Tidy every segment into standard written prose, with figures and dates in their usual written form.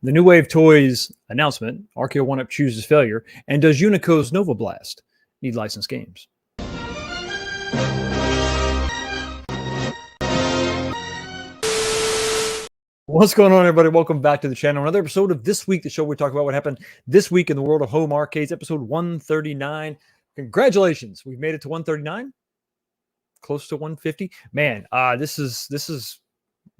The New Wave Toys announcement, Arcade1up chooses failure, and does Unico's Nova Blast need licensed games? What's going on, everybody? Welcome back to the channel. Another episode of This Week, the show where we talk about what happened this week in the world of home arcades, episode 139. Congratulations. We've made it to 139. Close to 150. Man, this has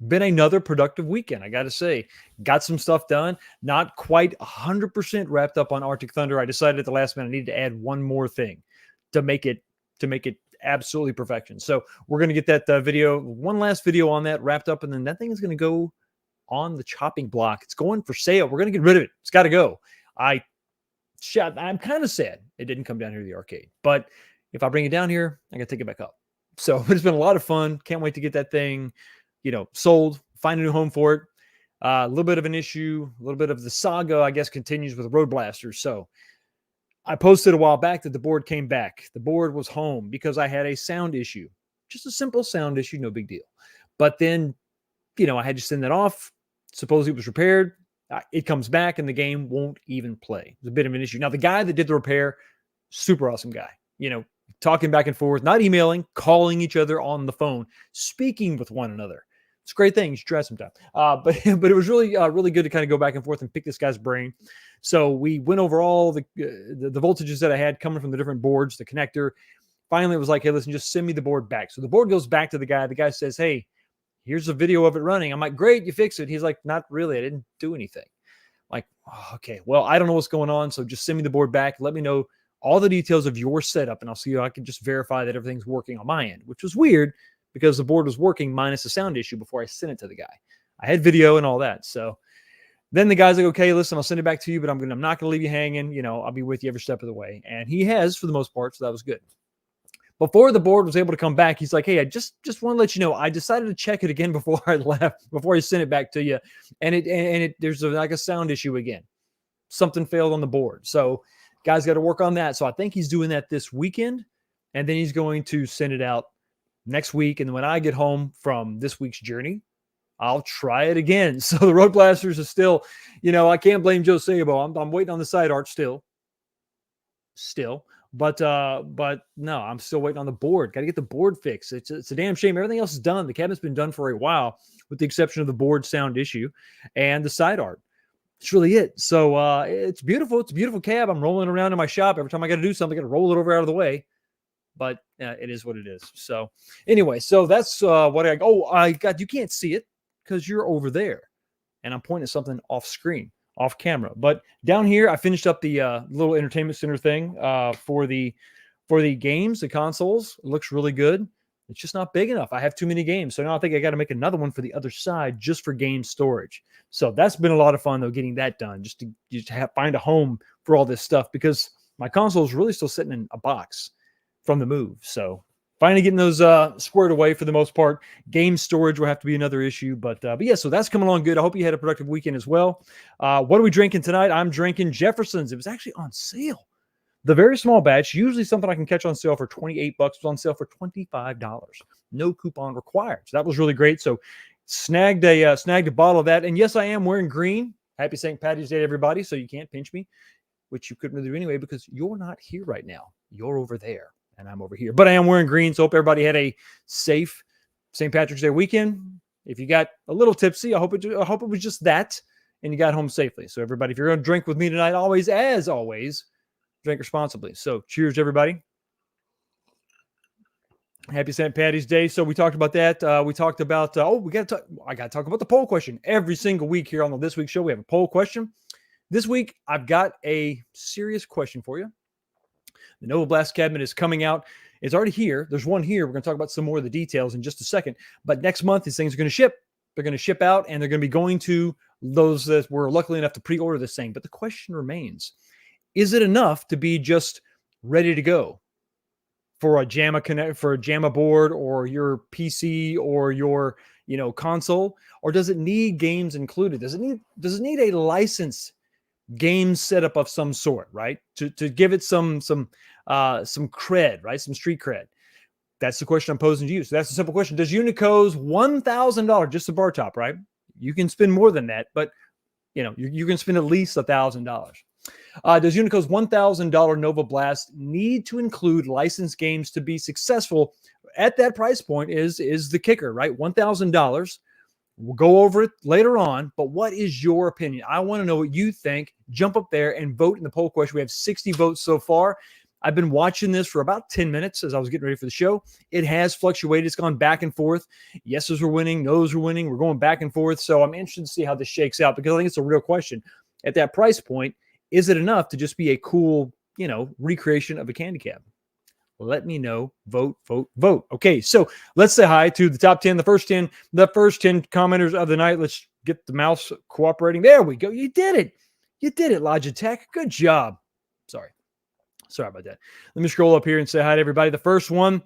been another productive weekend, I got to say. Got some stuff done. Not quite 100% wrapped up on Arctic Thunder. I decided at the last minute I needed to add one more thing to make it absolutely perfection. So we're going to get that one last video on that wrapped up, and then that thing is going to go on the chopping block. It's going for sale. We're going to get rid of it. It's got to go. I'm kind of sad it didn't come down here to the arcade, but if I bring it down here, I got to take it back up. So it's been a lot of fun. Can't wait to get that thing, sold, find a new home for it. A little bit of an issue, a little bit of the saga, I guess, continues with Road Blasters. So I posted a while back that the board came back. The board was home because I had a sound issue. Just a simple sound issue, no big deal. But then, I had to send that off. Supposedly it was repaired. It comes back and the game won't even play. It's a bit of an issue. Now, the guy that did the repair, super awesome guy. Talking back and forth, not emailing, calling each other on the phone, speaking with one another. It's a great thing. You should try sometime. But it was really good to kind of go back and forth and pick this guy's brain. So we went over all the voltages that I had coming from the different boards, the connector. Finally, it was like, hey, listen, just send me the board back. So the board goes back to the guy. The guy says, hey, here's a video of it running. I'm like, great, you fixed it. He's like, not really. I didn't do anything. I'm like, oh, okay, well, I don't know what's going on. So just send me the board back. Let me know all the details of your setup, and I'll see if I can just verify that everything's working on my end, which was weird because the board was working minus a sound issue before I sent it to the guy. I had video and all that. So then the guy's like, okay, listen, I'll send it back to you, but I'm not going to leave you hanging. I'll be with you every step of the way. And he has for the most part. So that was good. Before the board was able to come back, he's like, hey, I just want to let you know, I decided to check it again before I left, before I sent it back to you. And there's like a sound issue again. Something failed on the board. So guys got to work on that. So I think he's doing that this weekend, and then he's going to send it out next week. And when I get home from this week's journey, I'll try it again. So the Road Blasters is still, I can't blame Joe Sabo. I'm waiting on the side art still. But no, I'm still waiting on the board. Got to get the board fixed. It's a damn shame. Everything else is done. The cabinet's been done for a while, with the exception of the board sound issue and the side art. It's really it. So it's beautiful. It's a beautiful cab. I'm rolling around in my shop. Every time I got to do something, I got to roll it over out of the way. But it is what it is. So anyway, so that's what you can't see it because you're over there. And I'm pointing at something off screen, off camera. But down here, I finished up the little entertainment center thing for the games, the consoles. It looks really good. It's just not big enough. I have too many games. So now I think I got to make another one for the other side just for game storage. So that's been a lot of fun, though, getting that done, just to find a home for all this stuff, because my console is really still sitting in a box from the move. So finally getting those squared away for the most part. Game storage will have to be another issue. But yeah, so that's coming along good. I hope you had a productive weekend as well. What are we drinking tonight? I'm drinking Jefferson's. It was actually on sale. The very small batch, usually something I can catch on sale for $28, was on sale for $25. No coupon required. So that was really great. So snagged a bottle of that. And yes, I am wearing green. Happy St. Patty's Day, everybody. So you can't pinch me, which you couldn't really do anyway because you're not here right now. You're over there and I'm over here. But I am wearing green. So hope everybody had a safe St. Patrick's Day weekend. If you got a little tipsy, I hope it was just that and you got home safely. So everybody, if you're going to drink with me tonight, as always, drink responsibly. So cheers, everybody. Happy St. Patty's Day. So we talked about that. We talked about, I got to talk about the poll question. Every single week here on This Week Show, we have a poll question. This week, I've got a serious question for you. The Nova Blast cabinet is coming out. It's already here. There's one here. We're going to talk about some more of the details in just a second. But next month, these things are going to ship. They're going to ship out, and they're going to be going to those that were lucky enough to pre-order this thing. But the question remains, is it enough to be just ready to go for a JAMA board or your PC or your console, or does it need games included? Does it need a licensed game setup of some sort, right? To give it some cred, right? Some street cred. That's the question I'm posing to you. So that's a simple question. Does Unico's $1,000, just a bar top, right? You can spend more than that, but you're going to spend at least $1,000. Does Unico's $1,000 Nova Blast need to include licensed games to be successful at that price point is the kicker, right? $1,000. We'll go over it later on, but what is your opinion? I want to know what you think. Jump up there and vote in the poll question. We have 60 votes so far. I've been watching this for about 10 minutes as I was getting ready for the show. It has fluctuated. It's gone back and forth. Yeses were winning. Noes were winning. We're going back and forth. So I'm interested to see how this shakes out because I think it's a real question. At that price point, is it enough to just be a cool, recreation of a candy cab? Let me know. Vote, vote, vote. Okay, so let's say hi to the top 10, the first 10 commenters of the night. Let's get the mouse cooperating. There we go. You did it. You did it, Logitech. Good job. Sorry about that. Let me scroll up here and say hi to everybody. The first one,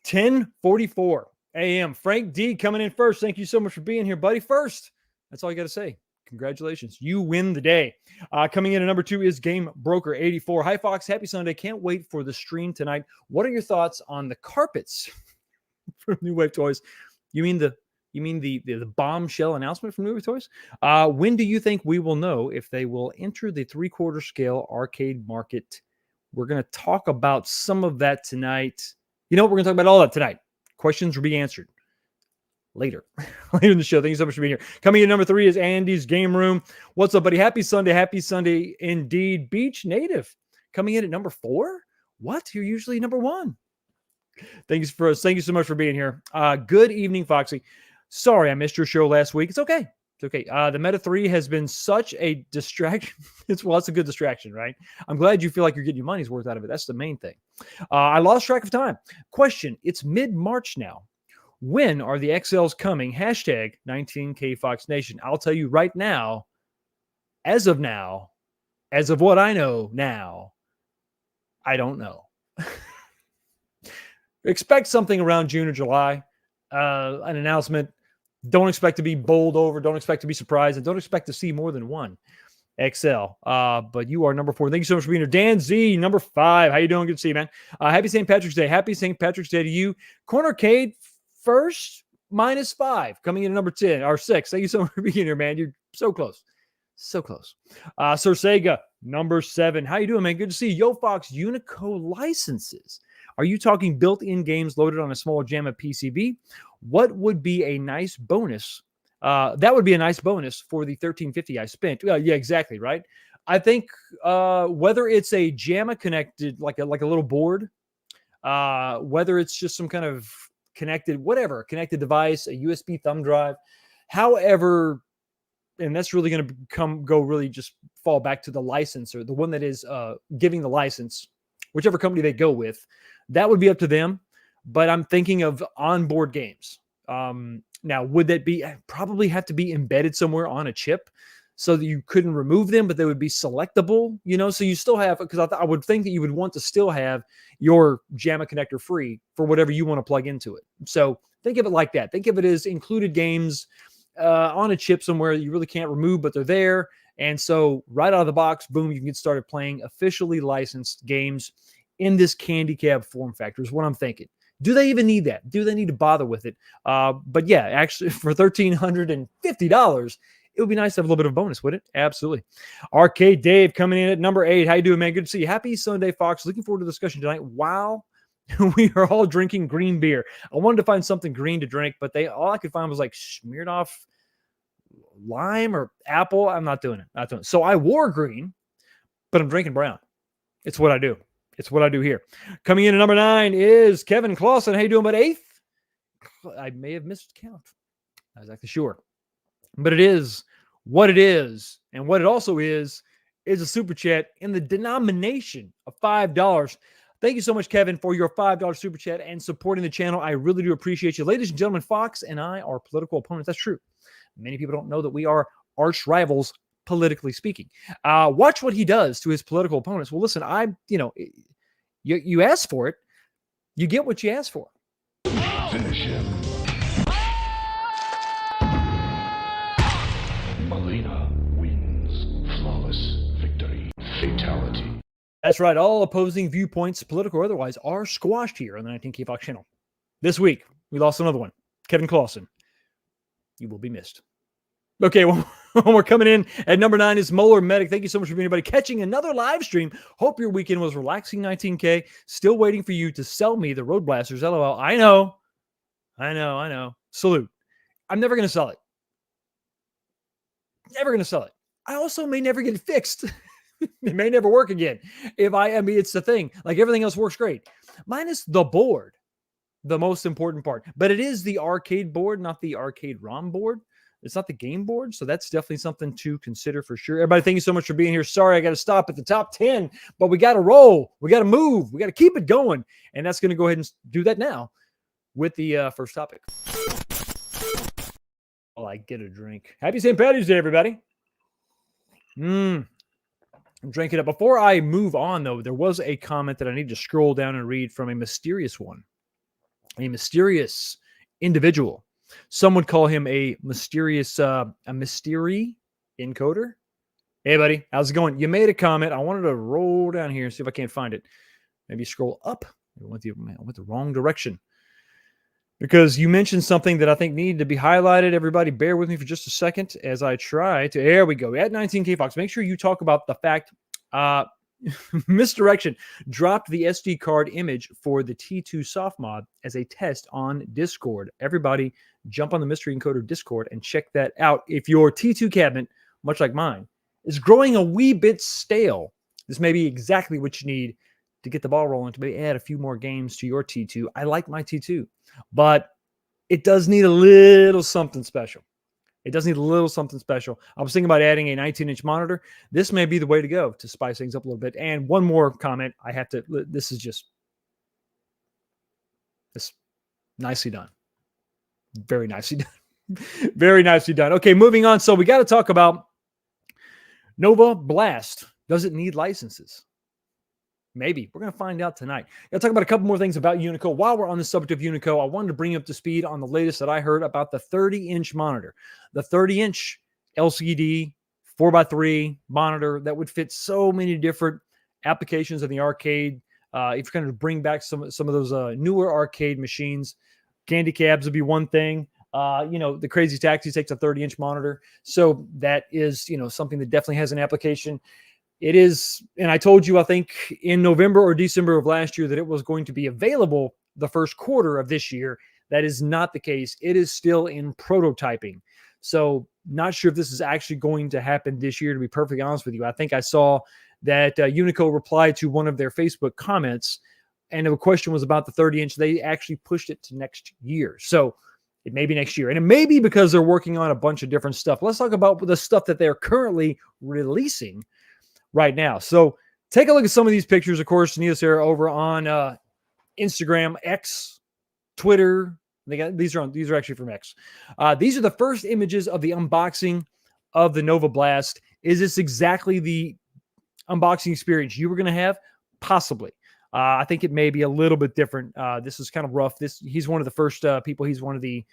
10:44 a.m. Frank D coming in first. Thank you so much for being here, buddy. First. That's all you got to say. Congratulations. You win the day. Coming in at number 2 is Game Broker 84. Hi, Fox. Happy Sunday. Can't wait for the stream tonight. What are your thoughts on the carpets from New Wave Toys? You mean the bombshell announcement from New Wave Toys? When do you think we will know if they will enter the 3/4 scale arcade market? We're going to talk about some of that tonight. We're going to talk about all that tonight. Questions will be answered later in the show. Thank you so much for being here. Coming in number 3 is Andy's Game Room. What's up, buddy? Happy Sunday indeed. Beach Native coming in at number 4. What? You're usually number 1. Thank you so much for being here. Good evening, Foxy. Sorry I missed your show last week. It's okay. The Meta 3 has been such a distraction. It's a good distraction, right? I'm glad you feel like you're getting your money's worth out of it. That's the main thing. I lost track of time. Question. It's mid-March now. When are the XLs coming? Hashtag 19K Fox Nation. I'll tell you right now, as of what I know now, I don't know. Expect something around June or July, an announcement. Don't expect to be bowled over. Don't expect to be surprised. And don't expect to see more than one XL. But you are number 4. Thank you so much for being here. Dan Z, number 5. How you doing? Good to see you, man. Happy St. Patrick's Day. Happy St. Patrick's Day to you. Cornercade first, -5. Coming in at number 10 or 6. Thank you so much for being here, man. You're so close. So close. Sir Sega, number 7. How you doing, man? Good to see you. Yo Fox, Unico licenses. Are you talking built-in games loaded on a small JAMA PCB? What would be a nice bonus? That would be a nice bonus for the $13.50 I spent. Yeah, exactly, right? I think whether it's a JAMA connected, like a little board, whether it's just some kind of connected device, a USB thumb drive, however, and that's really going to just fall back to the licensor, the one that is giving the license, whichever company they go with. That would be up to them, but I'm thinking of onboard games. Now, would that probably have to be embedded somewhere on a chip so that you couldn't remove them, but they would be selectable, so you still have, because I would think that you would want to still have your JAMA connector free for whatever you want to plug into it. So think of it like that. Think of it as included games on a chip somewhere that you really can't remove, but they're there. And so right out of the box, boom, you can get started playing officially licensed games in this candy cab form factor is what I'm thinking. Do they even need that? Do they need to bother with it? But yeah, actually for $1,350, it would be nice to have a little bit of a bonus, would it? Absolutely. Arcade Dave coming in at number 8. How you doing, man? Good to see you. Happy Sunday, Fox. Looking forward to the discussion tonight. Wow. We are all drinking green beer. I wanted to find something green to drink, but all I could find was like smeared off lime or apple. I'm not doing it. So I wore green, but I'm drinking brown. It's what I do. It's what I do here. Coming in at number 9 is Kevin Clausen. How you doing, about 8th? I may have missed count. Not exactly sure. But it is what it is. And what it also is a super chat in the denomination of $5. Thank you so much, Kevin, for your $5 super chat and supporting the channel. I really do appreciate you. Ladies and gentlemen, Fox and I are political opponents. That's true. Many people don't know that we are arch rivals, politically speaking. Watch what he does to his political opponents. Well, listen, you ask for it, you get what you ask for. Finish him. Melina wins. Flawless victory. Fatality. That's right. All opposing viewpoints, political or otherwise, are squashed here on the 19K Fox channel. This week, we lost another one. Kevin Clausen. You will be missed. Okay, well, We're coming in at number 9 is Molar Medic. Thank you so much for being everybody catching another live stream. Hope your weekend was relaxing. 19K. Still waiting for you to sell me the Road Blasters. LOL. I know. Salute. I'm never going to sell it. Never going to sell it. I also may never get it fixed. It may never work again. I mean, it's the thing. Like everything else works great. Minus the board, the most important part. But it is the arcade board, not the arcade ROM board. It's not the game board. So that's definitely something to consider for sure. Everybody, thank you so much for being here. Sorry, I got to stop at the top 10, but we got to roll. We got to move. We got to keep it going. And that's going to go ahead and do that now with the first topic. Oh, I get a drink. Happy St. Patty's Day, everybody. I'm drinking it. Before I move on, though, there was a comment that I need to scroll down and read from a mysterious one. A mysterious individual. Some would call him a mysterious, a mystery encoder. Hey, buddy, how's it going? You made a comment. I wanted to roll down here and see if I can't find it. Maybe scroll up. I went the wrong direction. Because you mentioned something that I think needed to be highlighted. Everybody, bear with me for just a second as I try to. There we go. At 19K Fox, make sure you talk about the fact Misdirection dropped the SD card image for the T2 soft mod as a test on Discord. Everybody, jump on the Mystery Encoder Discord and check that out. If your T2 cabinet, much like mine, is growing a wee bit stale, this may be exactly what you need to get the ball rolling, to maybe add a few more games to your T2. I like my T2, but it does need a little something special. It does need a little something special. I was thinking about adding a 19-inch monitor. This may be the way to go to spice things up a little bit. And one more comment. This is nicely done. Very nicely done. Very nicely done. Okay, moving on. So we got to talk about Nova Blast. Does it need licenses? Maybe. We're going to find out tonight. Got to talk about a couple more things about Unico. While we're on the subject of Unico, I wanted to bring you up to speed on the latest that I heard about the 30-inch monitor. The 30-inch LCD 4x3 monitor that would fit so many different applications in the arcade. If you're going to bring back some of those newer arcade machines, Candy Cabs would be one thing. The Crazy Taxi takes a 30-inch monitor. So that is, something that definitely has an application. It is, and I told you, I think in November or December of last year that it was going to be available the first quarter of this year. That is not the case. It is still in prototyping. So not sure if this is actually going to happen this year, to be perfectly honest with you. I think I saw that Unico replied to one of their Facebook comments, and the question was about the 30-inch. They actually pushed it to next year. So it may be next year. And it may be because they're working on a bunch of different stuff. Let's talk about the stuff that they're currently releasing right now. So take a look at some of these pictures. Of course, Neil's here over on Instagram, X, Twitter. These are actually from X. These are the first images of the unboxing of the Nova Blast. Is this exactly the unboxing experience you were going to have? Possibly. I think it may be a little bit different. This is kind of rough. He's one of the first people. He's one of the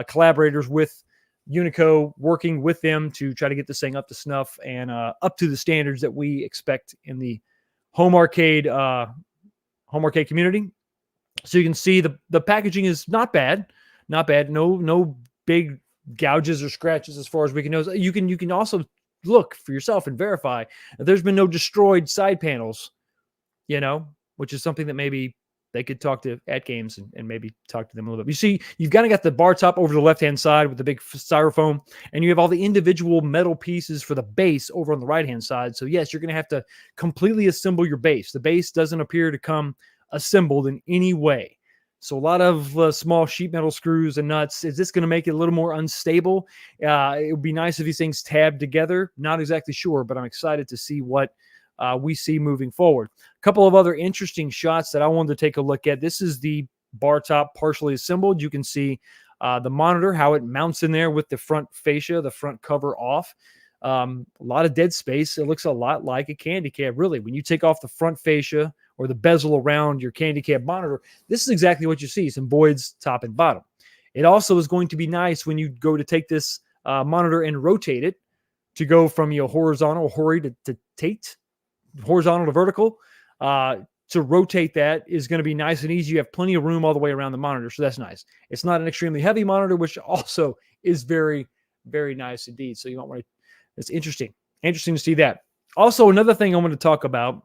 collaborators with Unico, working with them to try to get this thing up to snuff and up to the standards that we expect in the home arcade community. So you can see the packaging is not bad. No big gouges or scratches as far as we can know. You can also look for yourself and verify that there's been no destroyed side panels, which is something that maybe they could talk to at games and maybe talk to them a little bit. You see, you've kind of got the bar top over the left-hand side with the big styrofoam, and you have all the individual metal pieces for the base over on the right-hand side. So yes, you're going to have to completely assemble your base. The base doesn't appear to come assembled in any way. So a lot of small sheet metal screws and nuts. Is this going to make it a little more unstable? It would be nice if these things tabbed together. Not exactly sure, but I'm excited to see what we see moving forward. A couple of other interesting shots that I wanted to take a look at. This is the bar top partially assembled. You can see the monitor, how it mounts in there with the front fascia, the front cover off. A lot of dead space. It looks a lot like a Candy Cab, really. When you take off the front fascia or the bezel around your Candy Cab monitor, this is exactly what you see, some voids top and bottom. It also is going to be nice when you go to take this monitor and rotate it to go from horizontal to vertical. To rotate that is going to be nice and easy. You have plenty of room all the way around the monitor, so that's nice. It's not an extremely heavy monitor, which also is very, very nice indeed. So you might want to It's interesting. Interesting to see that. Also, another thing I want to talk about,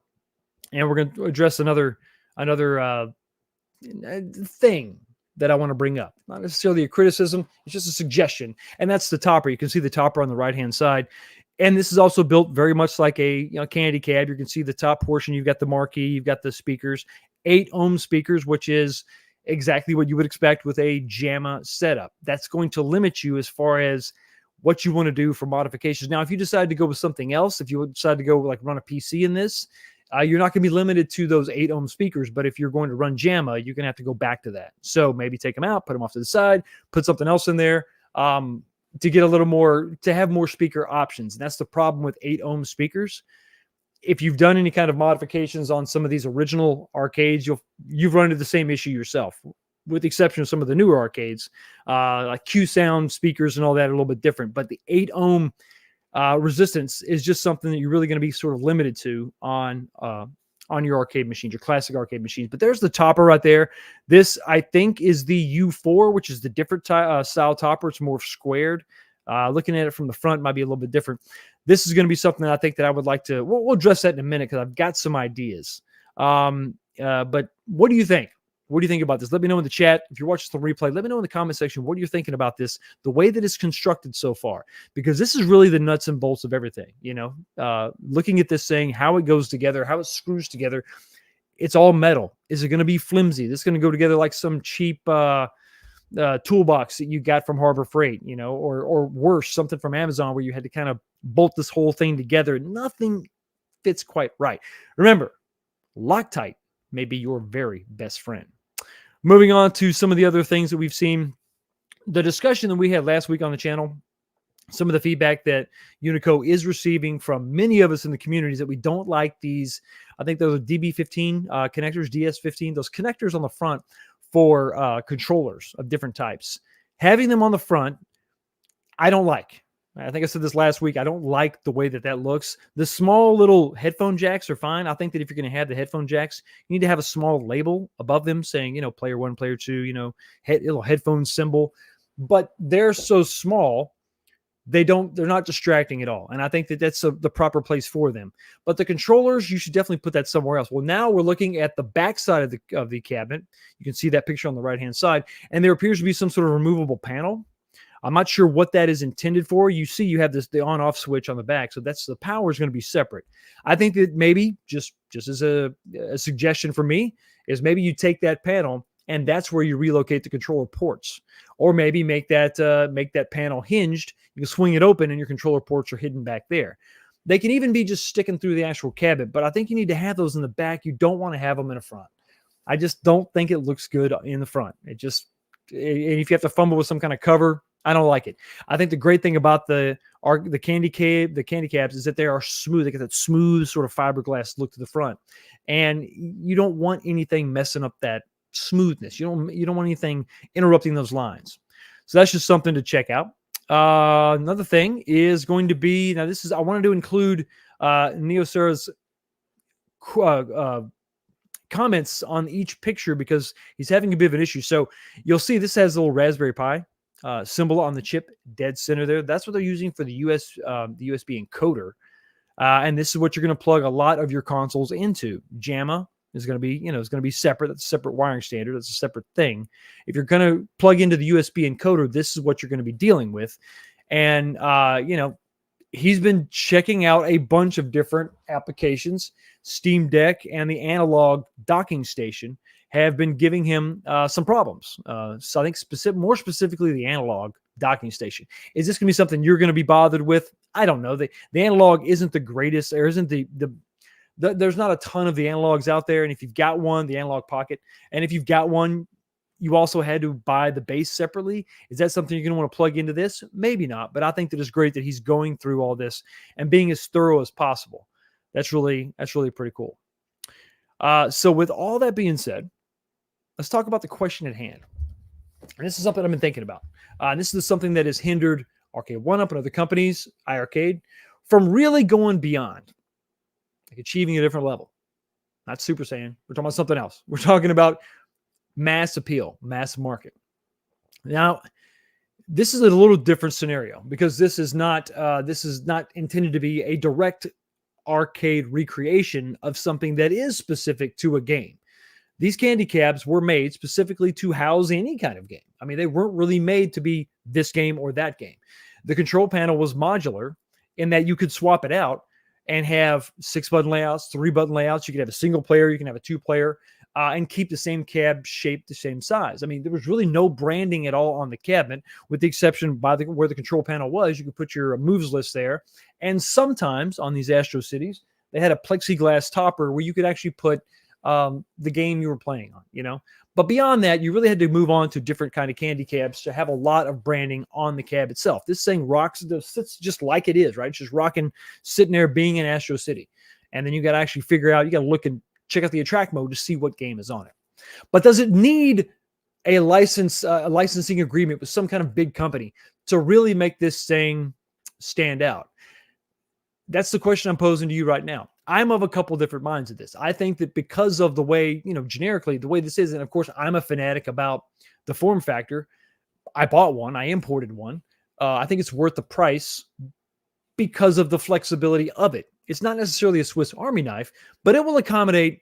and we're going to address another thing that I want to bring up. Not necessarily a criticism, it's just a suggestion. And that's the topper. You can see the topper on the right-hand side. And this is also built very much like a candy cab. You can see the top portion. You've got the marquee. You've got the speakers. 8-ohm speakers, which is exactly what you would expect with a JAMA setup. That's going to limit you as far as what you want to do for modifications. Now, if you decide to go with something else, if you decide to go like run a PC in this, you're not going to be limited to those 8-ohm speakers. But if you're going to run JAMA, you're going to have to go back to that. So maybe take them out, put them off to the side, put something else in there to get a little more, to have more speaker options. And that's the problem with 8-ohm speakers. If you've done any kind of modifications on some of these original arcades, you've run into the same issue yourself, with the exception of some of the newer arcades, like Q sound speakers and all that are a little bit different. But the 8-ohm resistance is just something that you're really going to be sort of limited to on your arcade machines, your classic arcade machines. But there's the topper right there. This, I think, is the U4, which is the different style topper. It's more squared. Looking at it from the front might be a little bit different. This is going to be something that I think that I would like to, we'll address that in a minute because I've got some ideas. But what do you think? What do you think about this? Let me know in the chat. If you're watching the replay, let me know in the comment section what you're thinking about this, the way that it's constructed so far, because this is really the nuts and bolts of everything. Looking at this thing, how it goes together, how it screws together, it's all metal. Is it going to be flimsy? This is going to go together like some cheap toolbox that you got from Harbor Freight, or worse, something from Amazon where you had to kind of bolt this whole thing together. Nothing fits quite right. Remember, Loctite may be your very best friend. Moving on to some of the other things that we've seen. The discussion that we had last week on the channel, some of the feedback that Unico is receiving from many of us in the communities that we don't like these, I think those are DB15 connectors, DS15, those connectors on the front for controllers of different types. Having them on the front, I don't like. I think I said this last week. I don't like the way that looks. The small little headphone jacks are fine. I think that if you're going to have the headphone jacks, you need to have a small label above them saying, player 1, player 2, little headphone symbol. But they're so small, they're not distracting at all. And I think that that's the proper place for them. But the controllers, you should definitely put that somewhere else. Well, now we're looking at the back side of the cabinet. You can see that picture on the right-hand side. And there appears to be some sort of removable panel. I'm not sure what that is intended for. You see you have the on-off switch on the back. So that's the power is going to be separate. I think that maybe just as a suggestion for me is maybe you take that panel and that's where you relocate the controller ports, or maybe make that panel hinged. You can swing it open and your controller ports are hidden back there. They can even be just sticking through the actual cabinet, but I think you need to have those in the back. You don't want to have them in the front. I just don't think it looks good in the front. And if you have to fumble with some kind of cover, I don't like it. I think the great thing about the candy cabs is that they are smooth. They get that smooth sort of fiberglass look to the front, and you don't want anything messing up that smoothness. You don't want anything interrupting those lines. So that's just something to check out. Another thing is going to be, now this is, I wanted to include Neosura's comments on each picture because he's having a bit of an issue. So you'll see this has a little Raspberry Pi symbol on the chip dead center there. That's what they're using for the USB encoder. And this is what you're going to plug a lot of your consoles into. JAMA is going to be, it's going to be separate. That's a separate wiring standard. That's a separate thing. If you're going to plug into the USB encoder, this is what you're going to be dealing with. And, he's been checking out a bunch of different applications. Steam Deck and the analog docking station have been giving him some problems. So I think more specifically the analog docking station. Is this going to be something you're going to be bothered with? I don't know. The analog isn't the greatest. There isn't there's not a ton of the analogs out there. And if you've got one, the analog pocket, and if you've got one, you also had to buy the base separately. Is that something you're going to want to plug into this? Maybe not, but I think that it's great that he's going through all this and being as thorough as possible. That's really pretty cool. So with all that being said, let's talk about the question at hand. And this is something I've been thinking about. And this is something that has hindered Arcade1up and other companies, iArcade, from really going beyond, like achieving a different level. Not Super Saiyan. We're talking about something else. We're talking about mass appeal, mass market. Now, This is a little different scenario because this is not intended to be a direct arcade recreation of something that is specific to a game. These candy cabs were made specifically to house any kind of game. I mean, they weren't really made to be this game or that game. The control panel was modular in that you could swap it out and have 6-button layouts, 3-button layouts. You could have a single player, you can have a 2-player, and keep the same cab shape, the same size. I mean, there was really no branding at all on the cabinet, with the exception by where the control panel was. You could put your moves list there. And sometimes on these Astro Cities, they had a plexiglass topper where you could actually put the game you were playing on, But beyond that, you really had to move on to different kind of candy cabs to have a lot of branding on the cab itself. This thing sits just like it is, right? It's just rocking, sitting there being in Astro City. And then you got to actually figure out, you got to look and check out the attract mode to see what game is on it. But does it need a licensing agreement with some kind of big company to really make this thing stand out? That's the question I'm posing to you right now. I'm of a couple different minds of this. I think that because of the way, generically, the way this is, and of course, I'm a fanatic about the form factor. I bought one. I imported one. I think it's worth the price because of the flexibility of it. It's not necessarily a Swiss Army knife, but it will accommodate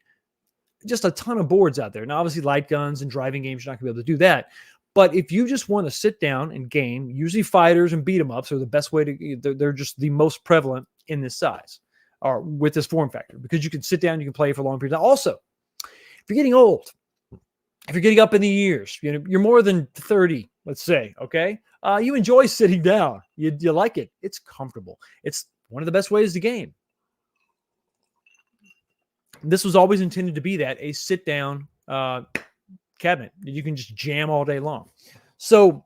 just a ton of boards out there. Now, obviously, light guns and driving games, you're not going to be able to do that. But if you just want to sit down and game, usually fighters and beat 'em ups are the best way to, they're just the most prevalent in this size or with this form factor, because you can sit down, you can play for long periods. Now, also, if you're getting old, if you're getting up in the years, you're more than 30, let's say, okay? You enjoy sitting down. You like it. It's comfortable. It's one of the best ways to game. This was always intended to be that, a sit-down cabinet that you can just jam all day long. So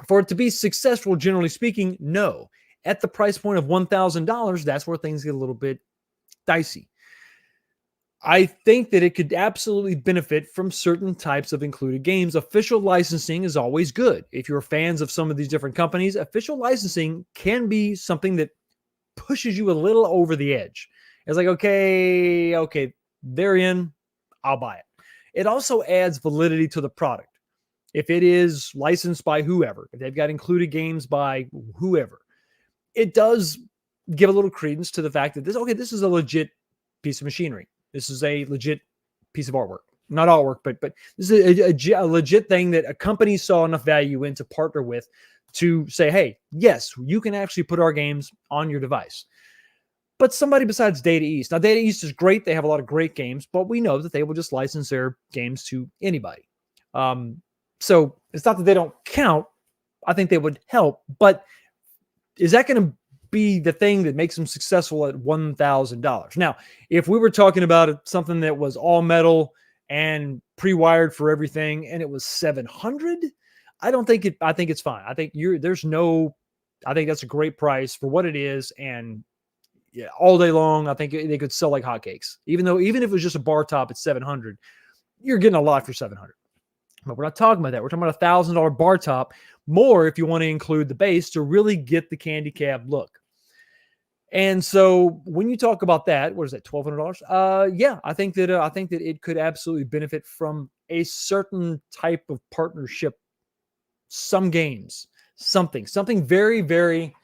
for it to be successful, generally speaking, no. At the price point of $1,000, that's where things get a little bit dicey. I think that it could absolutely benefit from certain types of included games. Official licensing is always good. If you're fans of some of these different companies, official licensing can be something that pushes you a little over the edge. It's like, okay, they're in, I'll buy it. It also adds validity to the product. If it is licensed by whoever, if they've got included games by whoever, it does give a little credence to the fact that this is a legit piece of machinery. This is a legit piece of artwork. Not artwork, but this is a legit thing that a company saw enough value in to partner with to say, hey, yes, you can actually put our games on your device. But somebody besides Data East. Now, Data East is great. They have a lot of great games, but we know that they will just license their games to anybody. So it's not that they don't count. I think they would help. But is that going to be the thing that makes them successful at $1,000? Now, if we were talking about something that was all metal and pre-wired for everything and it was $700, I think it's fine. I think that's a great price for what it is. And yeah, all day long, I think they could sell like hotcakes. Even if it was just a bar top at $700, you're getting a lot for $700. But we're not talking about that. We're talking about $1,000 bar top, more if you want to include the base to really get the candy cab look. And so when you talk about that, what is that, $1,200? Yeah, I think that it could absolutely benefit from a certain type of partnership. Some games, something very, very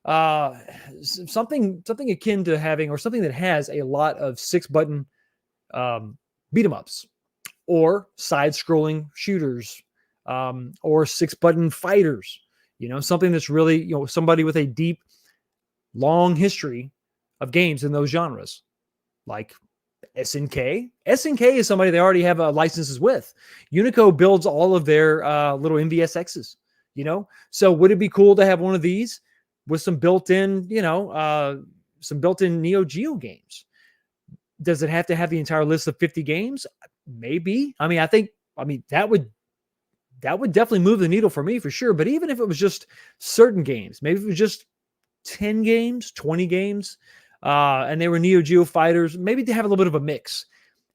something akin to having, or something that has a lot of 6-button beat 'em ups, or side-scrolling shooters, or 6-button fighters. Something that's really, somebody with a deep, long history of games in those genres, like SNK. SNK is somebody they already have licenses with. Unico builds all of their little MVSXs. So would it be cool to have one of these with some built-in, Neo Geo games? Does it have to have the entire list of 50 games? Maybe. That would definitely move the needle for me for sure. But even if it was just certain games, maybe if it was just 10 games, 20 games, and they were Neo Geo fighters, maybe they have a little bit of a mix.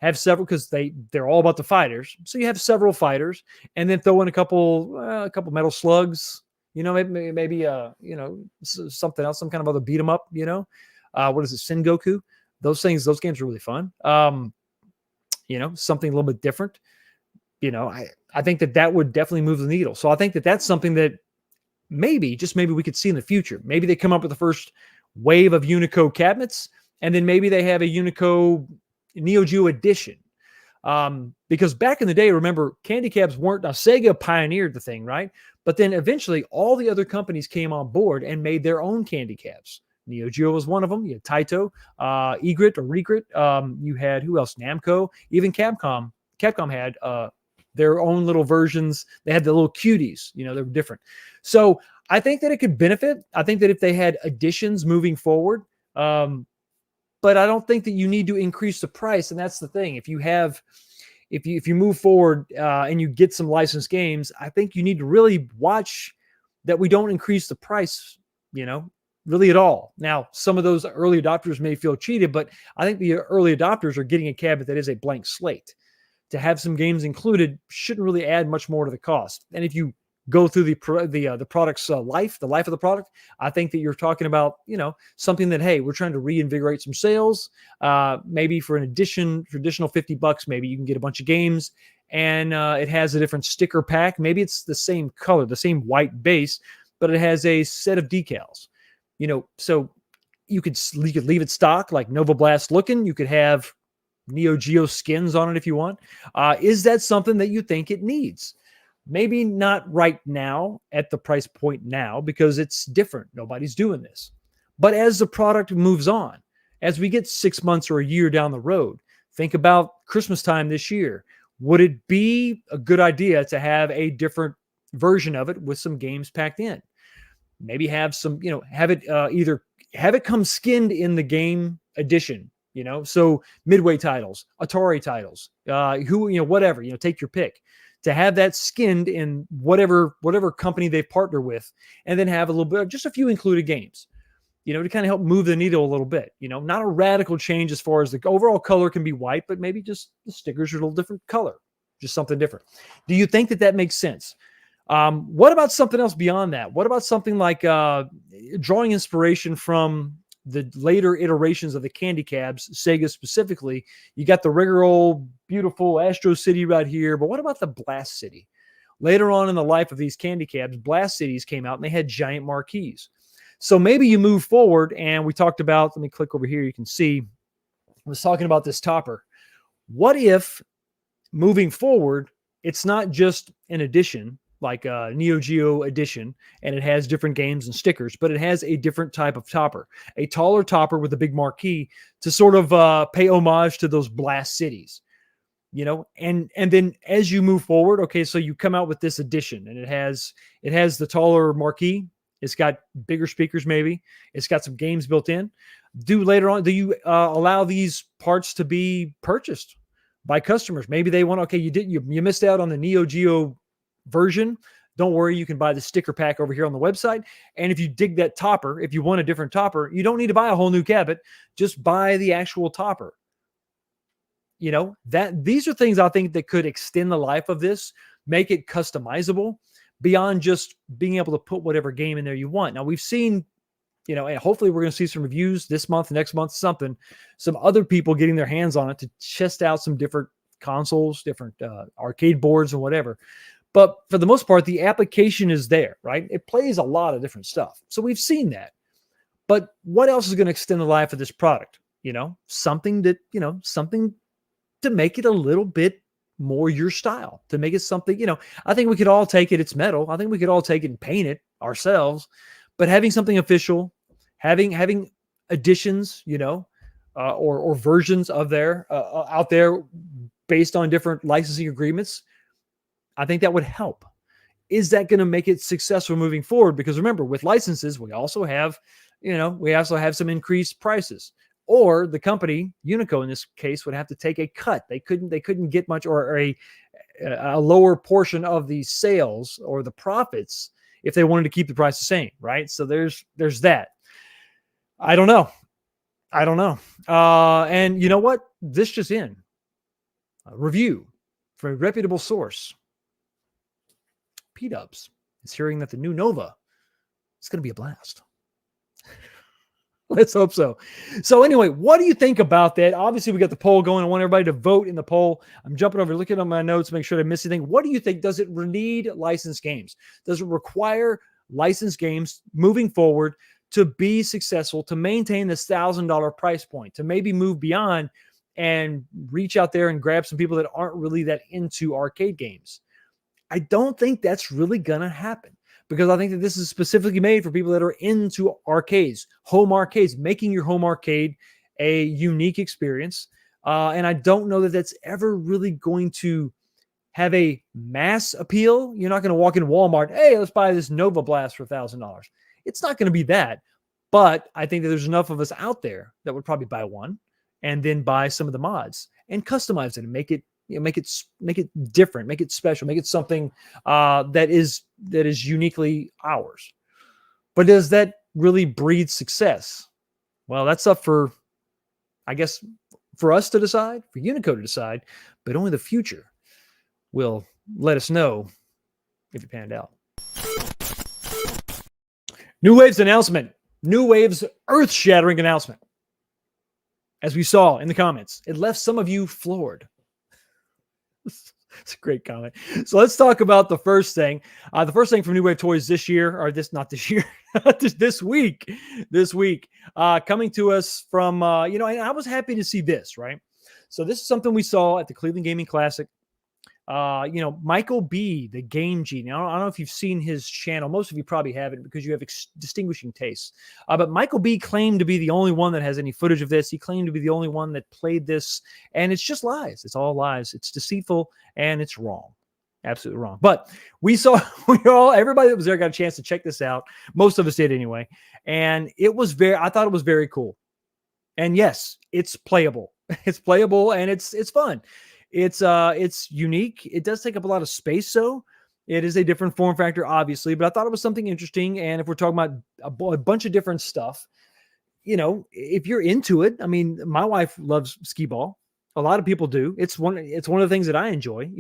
Have several, because they're all about the fighters. So you have several fighters, and then throw in a couple Metal Slugs. Maybe something else, some kind of other beat 'em up. What is it, Sengoku? Those games are really fun. Something a little bit different. I think that would definitely move the needle. So I think that that's something that maybe, just maybe, we could see in the future. Maybe they come up with the first wave of Unico cabinets, and then maybe they have a Unico Neo Geo edition. Because back in the day, remember, candy cabs weren't, now Sega pioneered the thing, right? But then eventually all the other companies came on board and made their own candy cabs. Neo Geo was one of them. You had Taito, Egret or Regret. You had, who else? Namco, even Capcom. Capcom had their own little versions. They had the little cuties, they were different. So I think that it could benefit. I think that if they had additions moving forward, but I don't think that you need to increase the price. And that's the thing. If you move forward and you get some licensed games, I think you need to really watch that we don't increase the price, really at all. Now, some of those early adopters may feel cheated, but I think the early adopters are getting a cabinet that is a blank slate. To have some games included shouldn't really add much more to the cost. And if you go through the product's life, the life of the product, I think that you're talking about, something that, hey, we're trying to reinvigorate some sales. Maybe for an traditional $50, maybe you can get a bunch of games, and it has a different sticker pack. Maybe it's the same color, the same white base, but it has a set of decals. So you could leave it stock like Nova Blast looking. You could have Neo Geo skins on it if you want. Is that something that you think it needs? Maybe not right now at the price point now, because it's different. Nobody's doing this. But as the product moves on, as we get 6 months or a year down the road, think about Christmas time this year. Would it be a good idea to have a different version of it with some games packed in? Maybe have some, have it either have it come skinned in the game edition, so Midway titles, Atari titles, whatever, take your pick. To have that skinned in whatever company they've partnered with, and then have a little bit, just a few included games, to kind of help move the needle a little bit. Not a radical change as far as the overall color can be white, but maybe just the stickers are a little different color, just something different. Do you think that makes sense? What about something else beyond that? What about something like drawing inspiration from the later iterations of the candy cabs, Sega specifically? You got the regular old beautiful Astro City right here, but what about the Blast City? Later on in the life of these candy cabs, Blast Cities came out and they had giant marquees. So maybe you move forward, and we talked about, let me click over here, you can see, I was talking about this topper. What if moving forward, it's not just an edition, like a Neo Geo edition, and it has different games and stickers, but it has a different type of topper, a taller topper with a big marquee to sort of pay homage to those Blast Cities, and then as you move forward, okay, so you come out with this edition, and it has the taller marquee. It's got bigger speakers, maybe. It's got some games built in. Do you allow these parts to be purchased by customers? Maybe they want, okay, you missed out on the Neo Geo version. Don't worry, you can buy the sticker pack over here on the website. And if you dig that topper, if you want a different topper, you don't need to buy a whole new cabinet. Just buy the actual topper. That these are things I think that could extend the life of this, make it customizable beyond just being able to put whatever game in there you want. Now we've seen, and hopefully we're going to see some reviews this month, next month, some other people getting their hands on it to test out some different consoles, different arcade boards and whatever. But for the most part, the application is there, right? It plays a lot of different stuff. So we've seen that. But what else is going to extend the life of this product? Something to make it a little bit more your style, to make it something, I think we could all take it. It's metal. I think we could all take it and paint it ourselves. But having something official, having additions, or versions of out there based on different licensing agreements, I think that would help. Is that going to make it successful moving forward? Because remember, with licenses, we also have some increased prices. Or the company, Unico in this case, would have to take a cut. They couldn't get much, or a lower portion of the sales or the profits if they wanted to keep the price the same, right? So there's that. I don't know. And you know what? This just in. A review from a reputable source. P-Dubs is hearing that the new Nova is going to be a blast. Let's hope so. So anyway, what do you think about that? Obviously, we got the poll going. I want everybody to vote in the poll. I'm jumping over, looking at my notes, make sure I didn't miss anything. What do you think? Does it need licensed games? Does it require licensed games moving forward to be successful, to maintain this $1,000 price point, to maybe move beyond and reach out there and grab some people that aren't really that into arcade games. I don't think that's really going to happen, because I think that this is specifically made for people that are into arcades, home arcades, making your home arcade a unique experience. And I don't know that that's ever really going to have a mass appeal. You're not going to walk in Walmart, hey, let's buy this Nova Blast for $1,000. It's not going to be that. But I think that there's enough of us out there that would probably buy one and then buy some of the mods and customize it and make it, make it different, make it special, make it something that is uniquely ours. But does that really breed success? Well, that's up for, I guess, for us to decide, for Unico to decide, but only the future will let us know if it panned out. New Wave's announcement. New Wave's earth-shattering announcement. As we saw in the comments, it left some of you floored. It's a great comment. So let's talk about the first thing. The first thing from New Wave Toys this year, or not this year, this week, coming to us from, and I was happy to see this, right? So this is something we saw at the Cleveland Gaming Classic. Michael B, the Game Genie. I don't know if you've seen his channel. Most of you probably haven't, because you have distinguishing tastes. But Michael B claimed to be the only one that has any footage of this. He claimed to be the only one that played this, and it's just lies. It's all lies. It's deceitful, and it's wrong. Absolutely wrong. But we saw, everybody that was there got a chance to check this out. Most of us did anyway. And I thought it was very cool. And yes, it's playable. It's playable, and it's fun. It's unique. It does take up a lot of space, so it is a different form factor, obviously, but I thought it was something interesting. And if we're talking about a bunch of different stuff, if you're into it, I mean, my wife loves skee ball. A lot of people do. It's one of the things that I enjoy,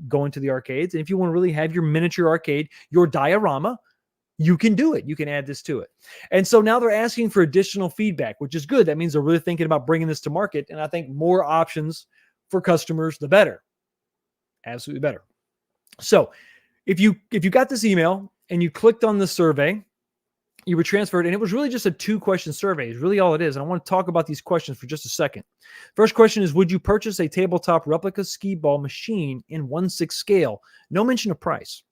going to the arcades. And if you want to really have your miniature arcade, your diorama, you can do it. You can add this to it. And so now they're asking for additional feedback, which is good. That means they're really thinking about bringing this to market. And I think more options for customers, the better. Absolutely better. So if you got this email and you clicked on the survey, you were transferred, and it was really just a 2-question survey. Is really all it is. And I want to talk about these questions for just a second. First question is, would you purchase a tabletop replica skee ball machine in 1/6 scale? No mention of price.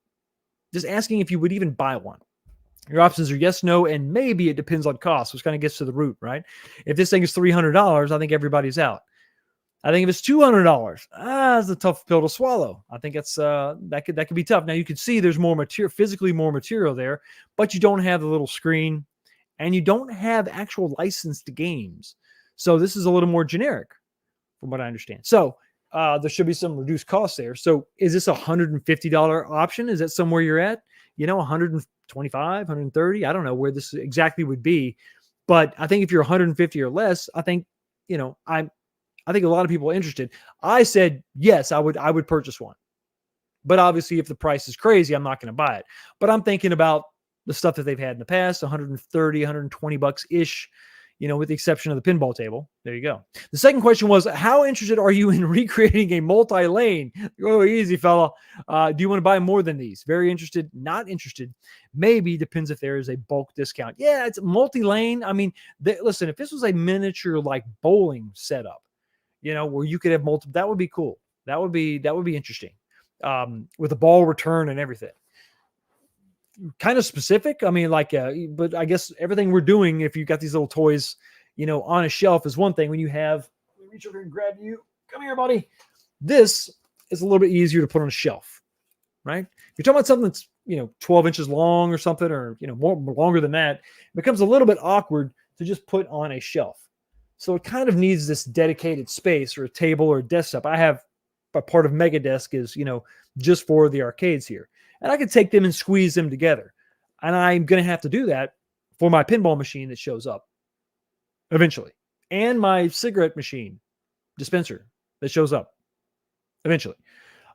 Just asking if you would even buy one. Your options are yes, no, and maybe. It depends on cost, which kind of gets to the root, right? If this thing is $300, I think everybody's out. I think if it's $200, it's a tough pill to swallow. I think it's that could be tough. Now you can see there's more material, physically more material there, but you don't have the little screen, and you don't have actual licensed games. So this is a little more generic, from what I understand. So there should be some reduced costs there. So is this a $150 option? Is that somewhere you're at? $125, $130. I don't know where this exactly would be, but I think if you're $150 or less, I think I think a lot of people are interested. I said, yes, I would purchase one. But obviously, if the price is crazy, I'm not going to buy it. But I'm thinking about the stuff that they've had in the past, $130, $120-ish, with the exception of the pinball table. There you go. The second question was, how interested are you in recreating a multi-lane? Oh, easy, fella. Do you want to buy more than these? Very interested, not interested. Maybe, depends if there is a bulk discount. Yeah, it's multi-lane. I mean, listen, if this was a miniature like bowling setup, where you could have multiple, that would be cool. That would be interesting. With the ball return and everything. Kind of specific. I mean, but I guess everything we're doing, if you've got these little toys, on a shelf is one thing. When you have, let me reach over and grab you. Come here, buddy. This is a little bit easier to put on a shelf, right? If you're talking about something that's, 12 inches long or something, or, more longer than that, it becomes a little bit awkward to just put on a shelf. So it kind of needs this dedicated space, or a table, or a desktop. I have a part of Mega Desk is, just for the arcades here. And I could take them and squeeze them together. And I'm going to have to do that for my pinball machine that shows up eventually. And my cigarette machine dispenser that shows up eventually.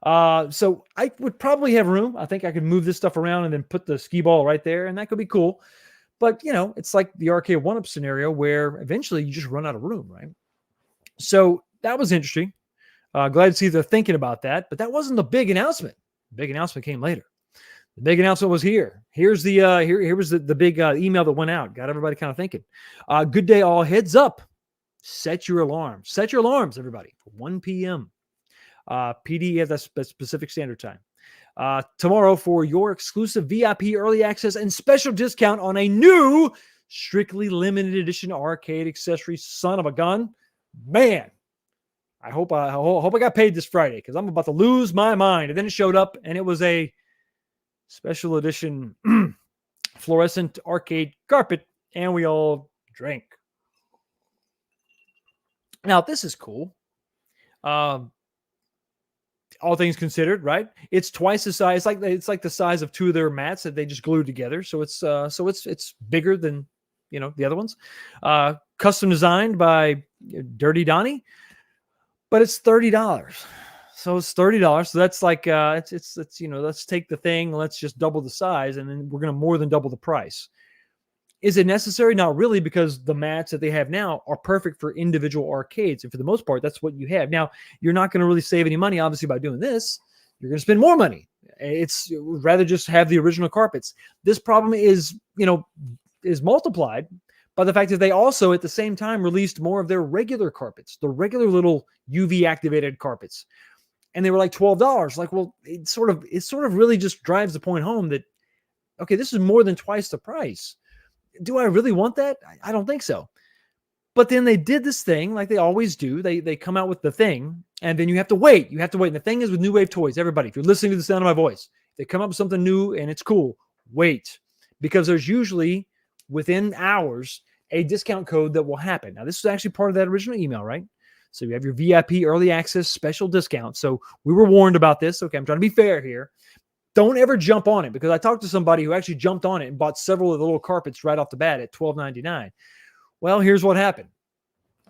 So I would probably have room. I think I could move this stuff around and then put the skee ball right there, and that could be cool. But, it's like the Arcade1up scenario where eventually you just run out of room, right? So that was interesting. Glad to see they're thinking about that. But that wasn't the big announcement. The big announcement came later. The big announcement was here. Here's the here was the big email that went out. Got everybody kind of thinking. Good day, all. Heads up. Set your alarms. Set your alarms, everybody, for 1 p.m. PD at that Pacific Standard Time. Tomorrow for your exclusive VIP early access and special discount on a new strictly limited edition arcade accessory. Son of a gun. Man, I hope I got paid this Friday because I'm about to lose my mind. And then it showed up and it was a special edition fluorescent arcade carpet, and we all drank. Now, this is cool. All things considered, right? It's twice the size. It's like the size of two of their mats that they just glued together. So it's bigger than the other ones. Custom designed by Dirty Donnie, but it's $30. So it's $30. So that's like it's let's take the thing, let's just double the size, and then we're gonna more than double the price. Is it necessary? Not really, because the mats that they have now are perfect for individual arcades, and for the most part, that's what you have. Now, you're not going to really save any money, obviously, by doing this. You're going to spend more money. It's rather just have the original carpets. This problem is multiplied by the fact that they also at the same time released more of their regular carpets, the regular little UV activated carpets. And they were like $12. Like, well, it sort of really just drives the point home that, okay, this is more than twice the price. Do I really want that? I don't think so. But then they did this thing like they always do. They come out with the thing, and then you have to wait. You have to wait. And the thing is with New Wave Toys, everybody, if you're listening to the sound of my voice, they come up with something new and it's cool. Wait, because there's usually within hours a discount code that will happen. Now, this is actually part of that original email, right? So you have your VIP early access special discount. So we were warned about this. Okay, I'm trying to be fair here. Don't ever jump on it, because I talked to somebody who actually jumped on it and bought several of the little carpets right off the bat at $12.99. Well, here's what happened.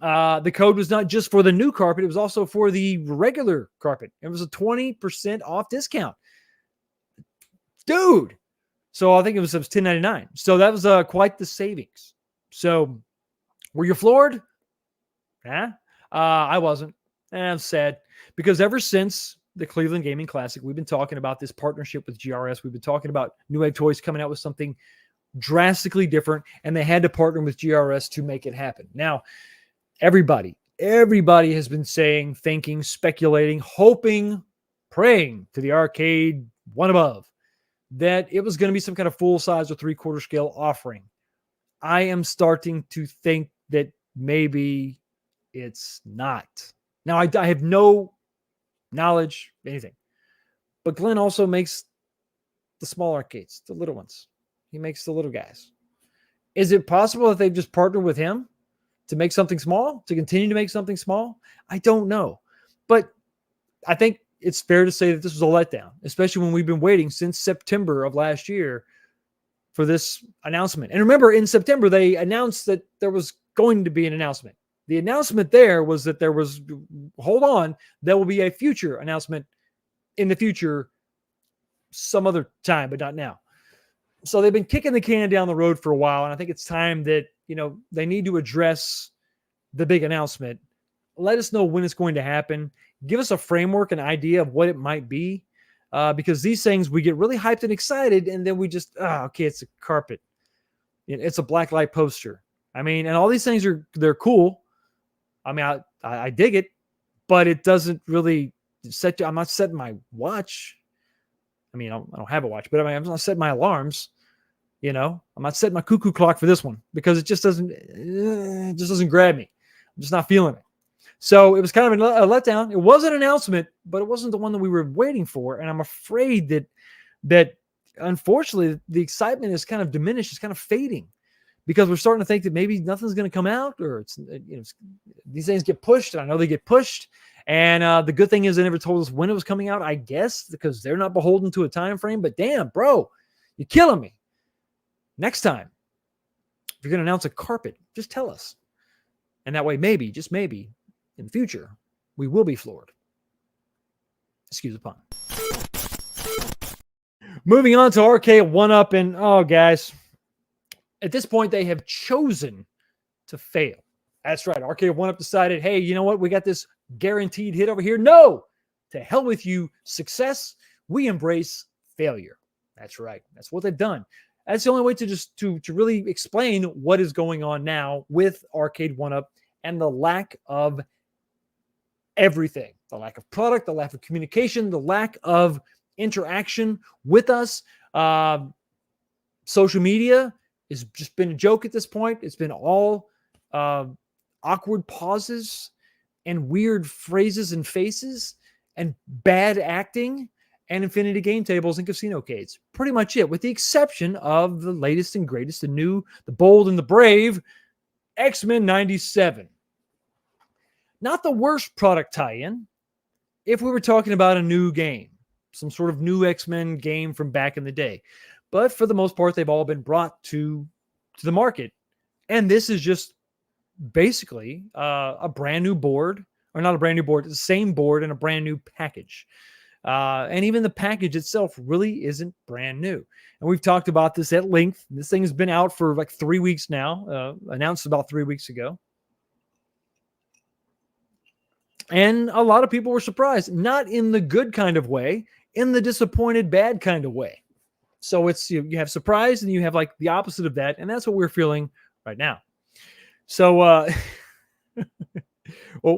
The code was not just for the new carpet. It was also for the regular carpet. It was a 20% off discount. Dude. So I think it was $10.99. So that was quite the savings. So were you floored? I wasn't. And I'm sad, because ever since the Cleveland Gaming Classic, we've been talking about this partnership with GRS. We've been talking about New Wave Toys coming out with something drastically different, and they had to partner with GRS to make it happen. Now, everybody has been saying, thinking, speculating, hoping, praying to the Arcade1up that it was going to be some kind of full size or 3/4 scale offering. I am starting to think that maybe it's not. Now, I have no knowledge, anything. But Glenn also makes the small arcades, the little ones. He makes the little guys. Is it possible that they've just partnered with him to make something small, to continue to make something small? I don't know. But I think it's fair to say that this was a letdown, especially when we've been waiting since September of last year for this announcement. And remember, in September, they announced that there was going to be an announcement. The announcement there was that there was, hold on, there will be a future announcement in the future some other time, but not now. So they've been kicking the can down the road for a while, and I think it's time that, they need to address the big announcement. Let us know when it's going to happen. Give us a framework, an idea of what it might be, because these things, we get really hyped and excited, and then we just, okay, it's a carpet. It's a black light poster. I mean, and all these things they're cool. I mean, I dig it, but it doesn't really I'm not setting my watch. I mean, I don't have a watch, but I'm not setting my alarms. I'm not setting my cuckoo clock for this one, because it just doesn't grab me. I'm just not feeling it. So it was kind of a letdown. It was an announcement, but it wasn't the one that we were waiting for. And I'm afraid that unfortunately the excitement is kind of diminished. It's kind of fading, because we're starting to think that maybe nothing's going to come out, or these things get pushed. And I know they get pushed. And the good thing is they never told us when it was coming out, I guess, because they're not beholden to a time frame. But damn, bro, you're killing me. Next time, if you're going to announce a carpet, just tell us. And that way, maybe, just maybe, in the future, we will be floored. Excuse the pun. Moving on to Arcade1up, and guys, at this point, they have chosen to fail. That's right. Arcade1up decided, hey, you know what? We got this guaranteed hit over here. No, to hell with you, success. We embrace failure. That's right. That's what they've done. That's the only way to just to really explain what is going on now with Arcade1up and the lack of everything, the lack of product, the lack of communication, the lack of interaction with us. Social media has just been a joke at this point. It's been all awkward pauses and weird phrases and faces and bad acting and infinity game tables and casino cades. Pretty much it, with the exception of the latest and greatest, the new, the bold, and the brave X-Men 97. Not the worst product tie-in if we were talking about a new game, some sort of new X-Men game from back in the day. But for the most part, they've all been brought to the market. And this is just basically a brand new board, or not a brand new board, it's the same board in a brand new package. And even the package itself really isn't brand new. And we've talked about this at length. This thing has been out for like 3 weeks now, announced about 3 weeks ago. And a lot of people were surprised, not in the good kind of way, in the disappointed bad kind of way. So it's you have surprise and you have like the opposite of that. And that's what we're feeling right now. So, oh,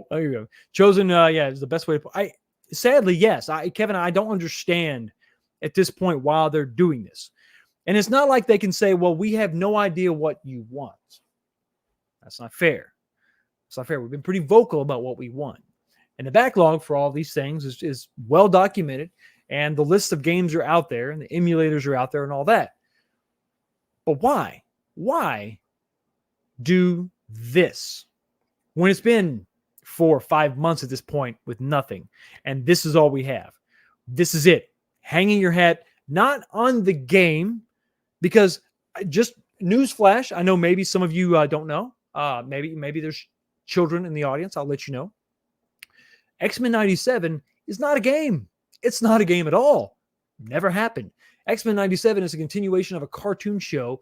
there you go. Chosen, yeah, is the best way to sadly, yes. Kevin, I don't understand at this point why they're doing this. And it's not like they can say, well, we have no idea what you want. That's not fair. It's not fair. We've been pretty vocal about what we want. And the backlog for all these things is well documented. And the list of games are out there and the emulators are out there and all that. But why? Why do this when it's been 4 or 5 months at this point with nothing? And this is all we have. This is it. Hanging your hat, not on the game, because just newsflash, I know maybe some of you don't know. Maybe there's children in the audience. I'll let you know. X-Men 97 is not a game. It's not a game at all. Never happened. X-Men 97 is a continuation of a cartoon show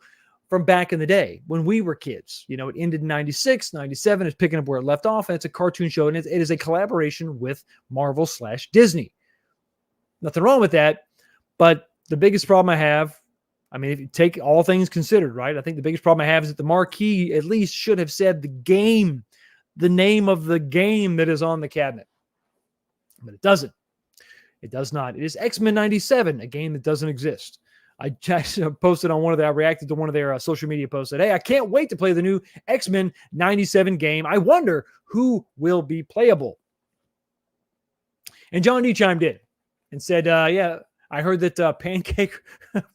from back in the day when we were kids. You know, it ended in 96, 97. It's picking up where it left off. And it's a cartoon show. And it is a collaboration with Marvel/Disney. Nothing wrong with that. But the biggest problem I have, I mean, if you take all things considered, right? I think the biggest problem I have is that the marquee at least should have said the game, the name of the game that is on the cabinet. But it doesn't. It does not. It is X-Men 97, a game that doesn't exist. I posted on one of their, I reacted to one of their social media posts, said, hey, I can't wait to play the new X-Men 97 game. I wonder who will be playable. And John D chimed in and said, yeah, I heard that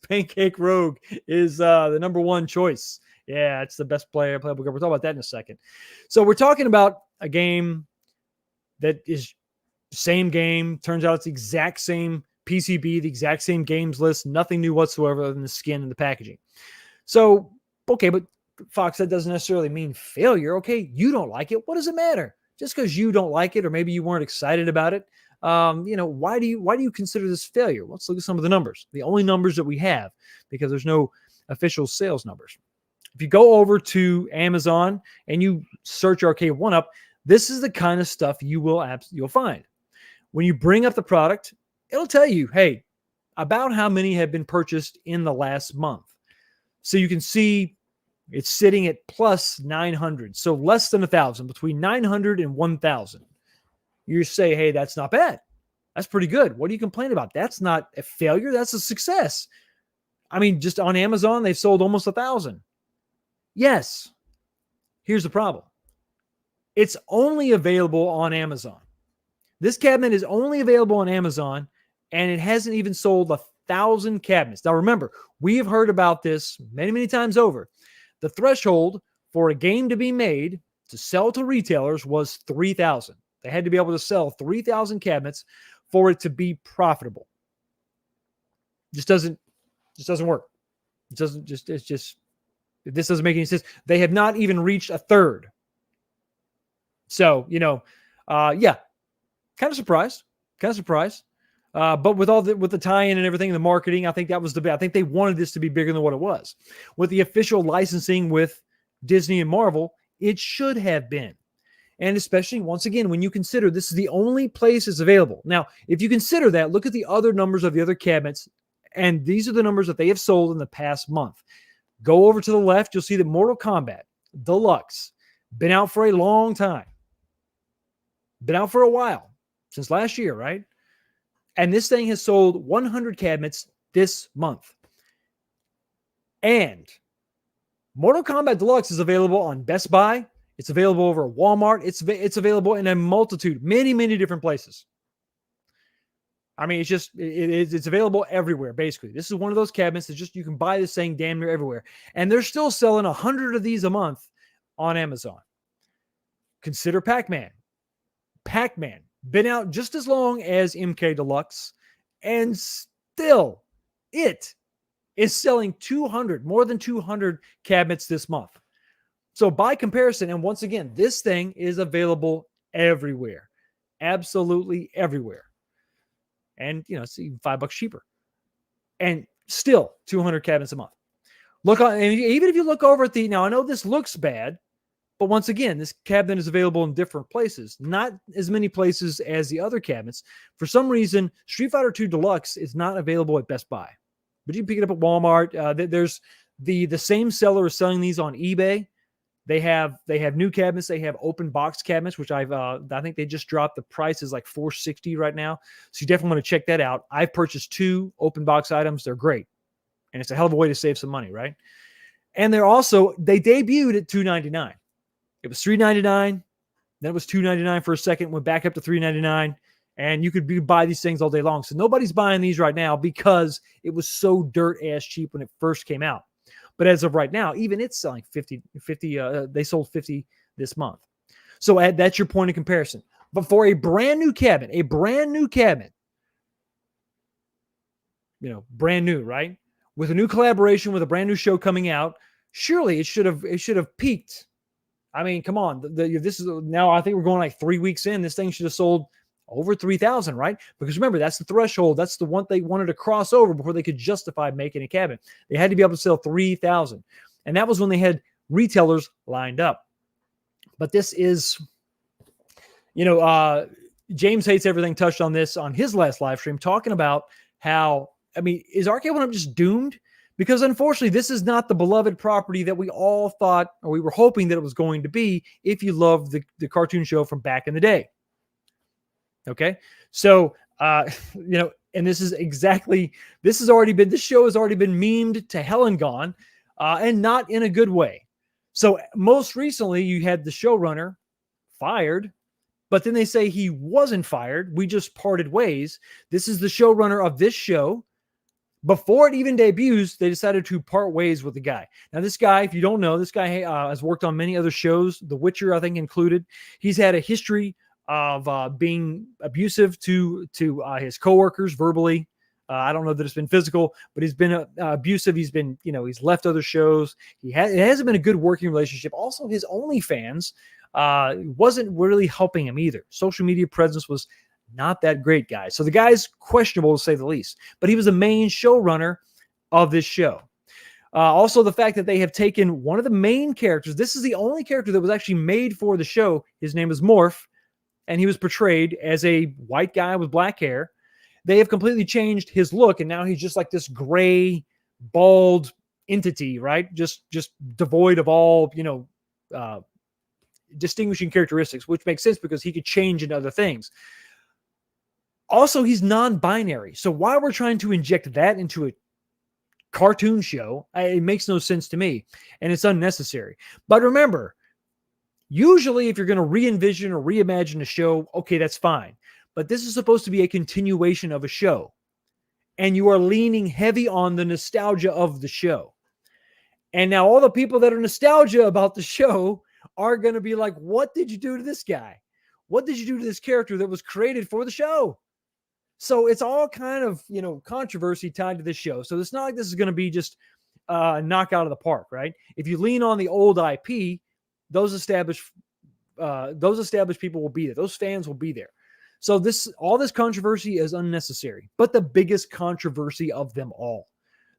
Pancake Rogue is the number one choice. Yeah, it's the best playable game. We'll talk about that in a second. So we're talking about a game that is same game. Turns out it's the exact same PCB, the exact same games list, nothing new whatsoever other than the skin and the packaging. So, okay, but Fox, that doesn't necessarily mean failure. Okay, you don't like it. What does it matter? Just because you don't like it, or maybe you weren't excited about it, why do you consider this failure? Let's look at some of the numbers. The only numbers that we have, because there's no official sales numbers. If you go over to Amazon and you search Arcade1up, this is the kind of stuff you'll find. When you bring up the product, it'll tell you, hey, about how many have been purchased in the last month. So you can see it's sitting at plus 900. So less than 1,000, between 900 and 1,000. You say, hey, that's not bad. That's pretty good. What do you complain about? That's not a failure. That's a success. I mean, just on Amazon, they've sold almost 1,000. Yes. Here's the problem. It's only available on Amazon. This cabinet is only available on Amazon, and it hasn't even sold 1,000 cabinets. Now, remember, we have heard about this many, many times over. The threshold for a game to be made to sell to retailers was 3,000. They had to be able to sell 3,000 cabinets for it to be profitable. Just doesn't work. This doesn't make any sense. They have not even reached a third. So, yeah. Kind of surprised. But with the tie-in and everything, the marketing, I think that was I think they wanted this to be bigger than what it was. With the official licensing with Disney and Marvel, it should have been. And especially, once again, when you consider this is the only place it's available. Now, if you consider that, look at the other numbers of the other cabinets And these are the numbers that they have sold in the past month. Go over to the left, you'll see that Mortal Kombat Deluxe, been out for a long time. Been out for a while, since last year, right? And this thing has sold 100 cabinets this month. And Mortal Kombat Deluxe is available on Best Buy. It's available over Walmart. It's available in a multitude, many different places. I mean, it's available everywhere, basically. This is one of those cabinets that just you can buy this thing damn near everywhere. And they're still selling 100 of these a month on Amazon. Consider Pac-Man. Pac-Man, been out just as long as MK Deluxe, and still it is selling more than 200 cabinets this month. So by comparison, and once again, this thing is available everywhere. Absolutely everywhere. And, it's even $5 cheaper. And still 200 cabinets a month. And even if you look over at now I know this looks bad, but once again, this cabinet is available in different places, not as many places as the other cabinets. For some reason, Street Fighter II Deluxe is not available at Best Buy, but you can pick it up at Walmart. There's the same seller is selling these on eBay. They have new cabinets. They have open box cabinets, which I think they just dropped the price is like $460 right now. So you definitely want to check that out. I've purchased 2 open box items. They're great. And it's a hell of a way to save some money, right? And they debuted at $299. It was $399. Then it was $299 for a second, went back up to $399. And you could buy these things all day long. So nobody's buying these right now because it was so dirt ass cheap when it first came out. But as of right now, even it's selling 50, they sold 50 this month. So that's your point of comparison. But for a brand new cabinet, brand new, right? With a new collaboration, with a brand new show coming out, surely it should have peaked. I mean, come on. This is now, I think we're going like 3 weeks in. This thing should have sold over 3,000, right? Because remember, that's the threshold. That's the one they wanted to cross over before they could justify making a cabinet. They had to be able to sell 3,000. And that was when they had retailers lined up. But this is, James Hates Everything touched on this on his last live stream, talking about how, is Arcade1up just doomed? Because unfortunately, this is not the beloved property that we all thought, or we were hoping that it was going to be if you loved the cartoon show from back in the day. Okay. So, and this show has already been memed to hell and gone, and not in a good way. So most recently you had the showrunner fired, but then they say he wasn't fired. We just parted ways. This is the showrunner of this show. Before it even debuts, they decided to part ways with the guy. Now, this guy, if you don't know, this guy has worked on many other shows, The Witcher, I think, included. He's had a history of being abusive to his coworkers verbally. I don't know that it's been physical, but he's been abusive. He's been, he's left other shows. It hasn't been a good working relationship. Also, his OnlyFans wasn't really helping him either. Social media presence was not that great, guys. So the guy's questionable to say the least, but he was the main showrunner of this show. Also, the fact that they have taken one of the main characters. This is the only character that was actually made for the show. His name is Morph, and he was portrayed as a white guy with black hair. They have completely changed his look, and now he's just like this gray, bald entity, right? Just devoid of all, distinguishing characteristics, which makes sense because he could change into other things. Also, he's non-binary. So why we're trying to inject that into a cartoon show, it makes no sense to me, and it's unnecessary. But remember, usually if you're going to re-envision or reimagine a show, okay, that's fine. But this is supposed to be a continuation of a show, and you are leaning heavy on the nostalgia of the show. And now all the people that are nostalgia about the show are going to be like, what did you do to this guy? What did you do to this character that was created for the show? So it's all kind of, controversy tied to this show. So it's not like this is going to be just knock out of the park, right? If you lean on the old IP, those established people will be there. Those fans will be there. So all this controversy is unnecessary. But the biggest controversy of them all,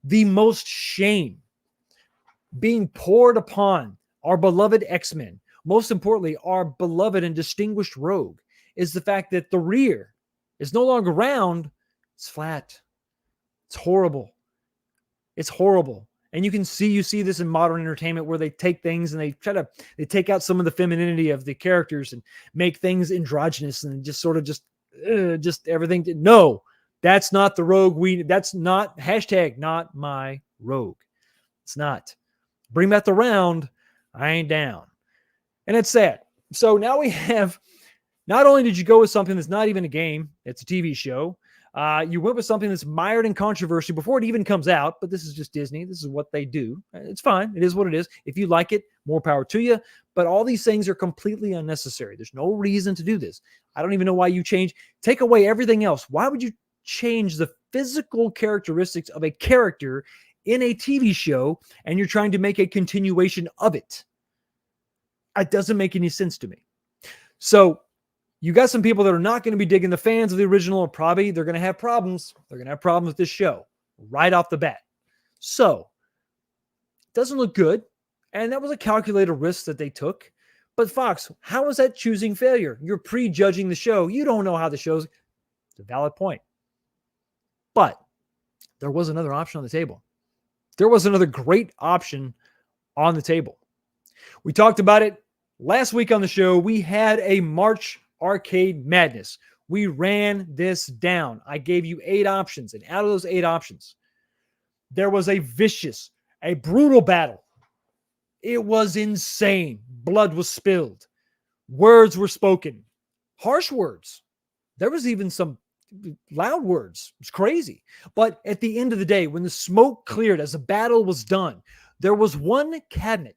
the most shame being poured upon our beloved X-Men, most importantly, our beloved and distinguished Rogue, is the fact that the rear is no longer round, it's flat. It's horrible. It's horrible. And you see this in modern entertainment where they take things and they take out some of the femininity of the characters and make things androgynous and just sort of just everything. No, that's not the rogue. That's not hashtag not my rogue. It's not. Bring back the round. I ain't down. And it's sad. So now we have, not only did you go with something that's not even a game, it's a TV show. You went with something that's mired in controversy before it even comes out, but this is just Disney. This is what they do. It's fine. It is what it is. If you like it, more power to you. But all these things are completely unnecessary. There's no reason to do this. I don't even know why you take away everything else. Why would you change the physical characteristics of a character in a TV show and you're trying to make a continuation of it? It doesn't make any sense to me. So you got some people that are not going to be digging. The fans of the original are probably, they're going to have problems. They're going to have problems with this show right off the bat. So it doesn't look good. And that was a calculated risk that they took. But Fox, how is that choosing failure? You're prejudging the show. You don't know how the show's. It's a valid point. But there was another option on the table. There was another great option on the table. We talked about it last week on the show. We had a March Arcade Madness. We ran this down. I gave you 8 options, and out of those 8 options, there was a vicious, a brutal battle. It was insane. Blood was spilled. Words were spoken. Harsh words. There was even some loud words. It was crazy. But at the end of the day, when the smoke cleared as the battle was done, there was one cabinet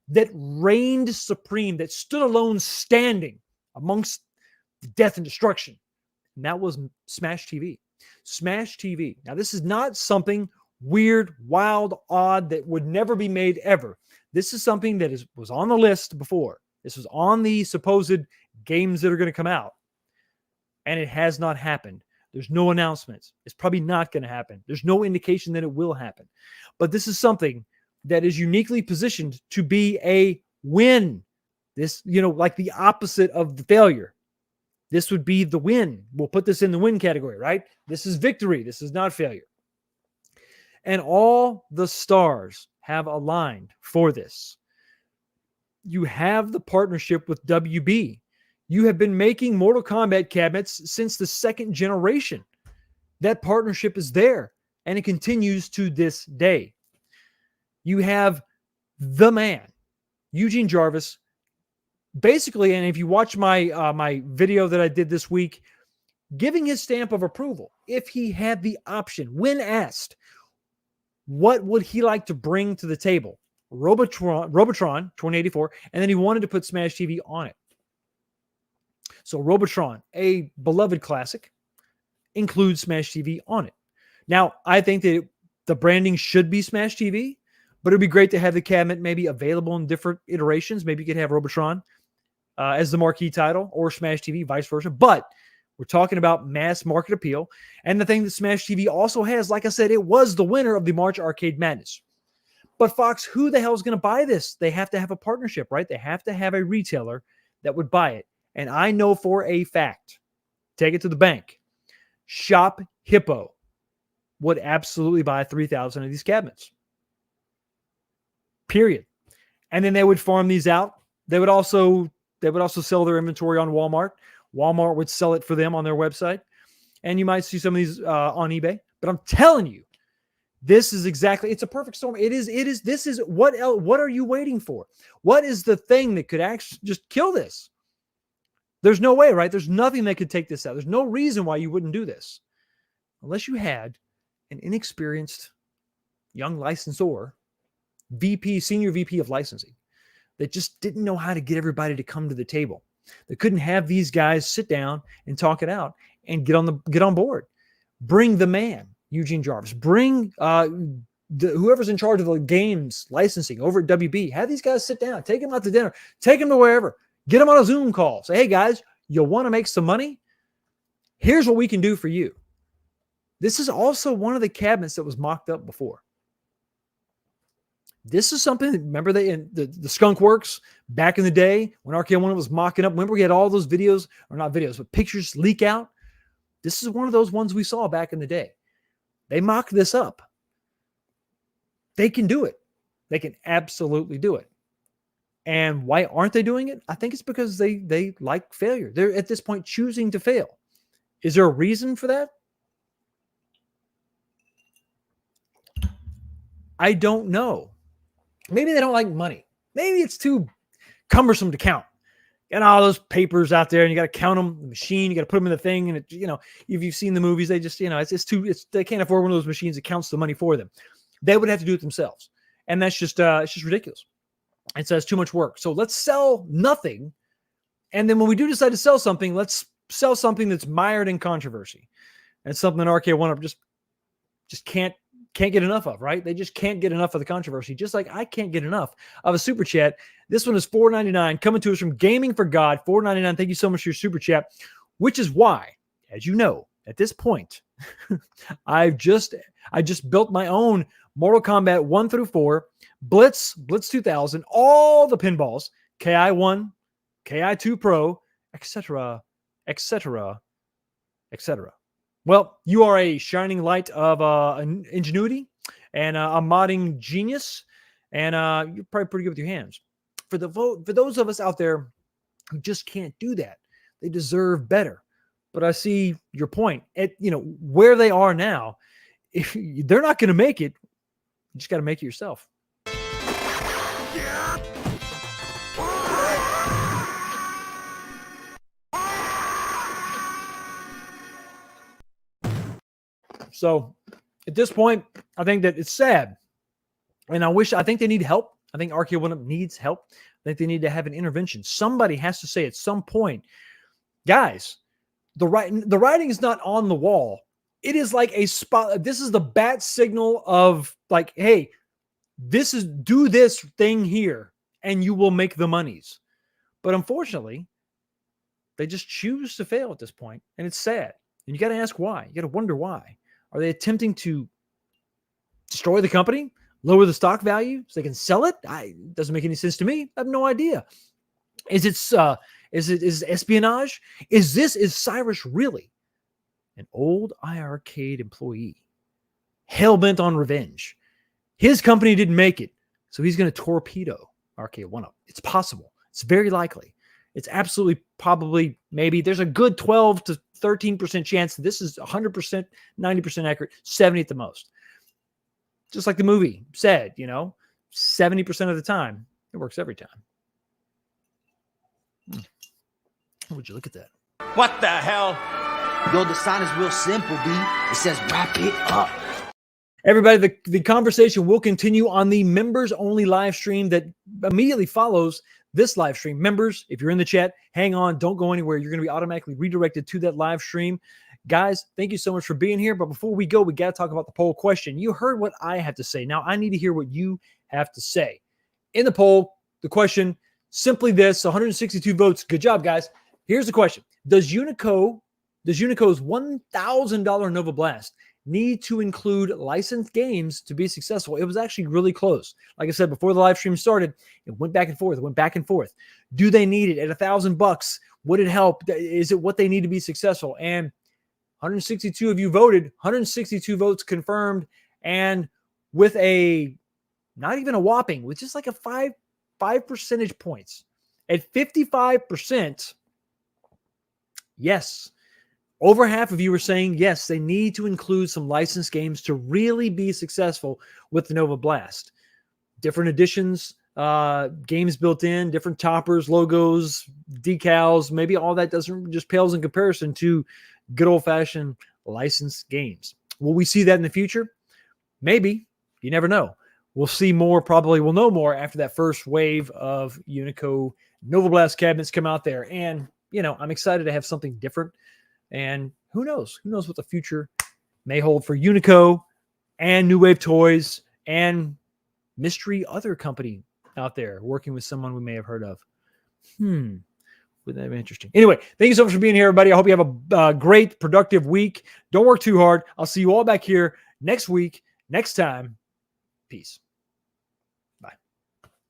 that reigned supreme, that stood alone standing amongst death and destruction. And that was Smash TV. Smash TV. Now, this is not something weird, wild, odd that would never be made ever. This is something that was on the list before. This was on the supposed games that are going to come out. And it has not happened. There's no announcements. It's probably not going to happen. There's no indication that it will happen. But this is something that is uniquely positioned to be a win. This, like the opposite of the failure. This would be the win. We'll put this in the win category, right? This is victory. This is not failure. And all the stars have aligned for this. You have the partnership with WB. You have been making Mortal Kombat cabinets since the 2nd generation. That partnership is there, and it continues to this day. You have the man, Eugene Jarvis, basically, and if you watch my my video that I did this week, giving his stamp of approval. If he had the option, when asked, what would he like to bring to the table? Robotron 2084, and then he wanted to put Smash TV on it. So Robotron, a beloved classic, includes Smash TV on it. Now, I think that the branding should be Smash TV, but it'd be great to have the cabinet maybe available in different iterations. Maybe you could have Robotron as the marquee title, or Smash TV, vice versa. But we're talking about mass market appeal. And the thing that Smash TV also has, like I said, it was the winner of the March Arcade Madness. But Fox, who the hell is going to buy this? They have to have a partnership, right? They have to have a retailer that would buy it. And I know for a fact, take it to the bank, Shop Hippo would absolutely buy 3,000 of these cabinets. Period. And then they would farm these out. They would also sell their inventory on Walmart. Walmart would sell it for them on their website. And you might see some of these on eBay. But I'm telling you, this is exactly, it's a perfect storm. This is what else, what are you waiting for? What is the thing that could actually just kill this? There's no way, right? There's nothing that could take this out. There's no reason why you wouldn't do this. Unless you had an inexperienced young licensor, senior VP of licensing, that just didn't know how to get everybody to come to the table. They couldn't have these guys sit down and talk it out and get on board. Bring the man, Eugene Jarvis. Bring whoever's in charge of the games licensing over at WB. Have these guys sit down. Take them out to dinner. Take them to wherever. Get them on a Zoom call. Say, hey, guys, you want to make some money? Here's what we can do for you. This is also one of the cabinets that was mocked up before. This is something, remember the Skunk Works back in the day when Arcade1up was mocking up? Remember we had all those videos, or not videos, but pictures leak out? This is one of those ones we saw back in the day. They mock this up. They can do it. They can absolutely do it. And why aren't they doing it? I think it's because they like failure. They're at this point choosing to fail. Is there a reason for that? I don't know. Maybe they don't like money. Maybe it's too cumbersome to count. And all those papers out there, and you got to count them. The machine, you got to put them in the thing, and it, if you've seen the movies, they just, they can't afford one of those machines that counts the money for them. They would have to do it themselves, and that's just it's just ridiculous. And so it's too much work. So let's sell nothing, and then when we do decide to sell something, let's sell something that's mired in controversy, and something that Arcade1up just can't get enough of, right? They just can't get enough of the controversy, just like I can't get enough of a super chat. This one is $4.99 coming to us from Gaming for God. $4.99. Thank you so much for your super chat, which is why, as you know, at this point, I just built my own Mortal Kombat 1 through 4, Blitz 2000, all the pinballs, KI1, KI2 Pro, etc., etc., etc. Well, you are a shining light of ingenuity and a modding genius, and you're probably pretty good with your hands. For those of us out there who just can't do that, they deserve better. But I see your point. At where they are now, if they're not going to make it, you just got to make it yourself. So at this point, I think that it's sad. And I think they need help. I think Arcade1up needs help. I think they need to have an intervention. Somebody has to say at some point, guys, the writing is not on the wall. It is like a spot. This is the bat signal of like, hey, do this thing here and you will make the monies. But unfortunately, they just choose to fail at this point, and it's sad. And you got to ask why. You got to wonder why. Are they attempting to destroy the company, lower the stock value so they can sell it? It doesn't make any sense to me. I have no idea. Is it espionage? Is Cyrus really an old iArcade employee, hell-bent on revenge? His company didn't make it, so he's going to torpedo Arcade1up. It's possible. It's very likely. It's absolutely probably maybe. There's a good 12 to 13% chance that this is 100%, 90% accurate, 70 at the most. Just like the movie said, 70% of the time, it works every time. Would you look at that? What the hell? Yo, the sign is real simple, B. It says wrap it up. Everybody, the conversation will continue on the members-only live stream that immediately follows this live stream. Members, if you're in the chat, hang on. Don't go anywhere. You're going to be automatically redirected to that live stream. Guys, thank you so much for being here. But before we go, we got to talk about the poll question. You heard what I have to say. Now, I need to hear what you have to say. In the poll, the question, simply this, 162 votes. Good job, guys. Here's the question. Does Unico's $1,000 Nova Blast need to include licensed games to be successful? It was actually really close. Like I said, before the live stream started, it went back and forth. It went back and forth. Do they need it at $1,000? Would it help? Is it what they need to be successful? And 162 of you voted, 162 votes confirmed. And with not even a whopping, with just like a five percentage points at 55%. Yes. Over half of you are saying, yes, they need to include some licensed games to really be successful with the Nova Blast. Different editions, games built in, different toppers, logos, decals. Maybe all that doesn't just pales in comparison to good old-fashioned licensed games. Will we see that in the future? Maybe. You never know. We'll see more. Probably we'll know more after that first wave of Unico Nova Blast cabinets come out there. And, I'm excited to have something different. And who knows? Who knows what the future may hold for Unico and New Wave Toys and mystery other company out there working with someone we may have heard of. Wouldn't that be interesting? Anyway, thank you so much for being here, everybody. I hope you have a great, productive week. Don't work too hard. I'll see you all back here next week, next time. Peace.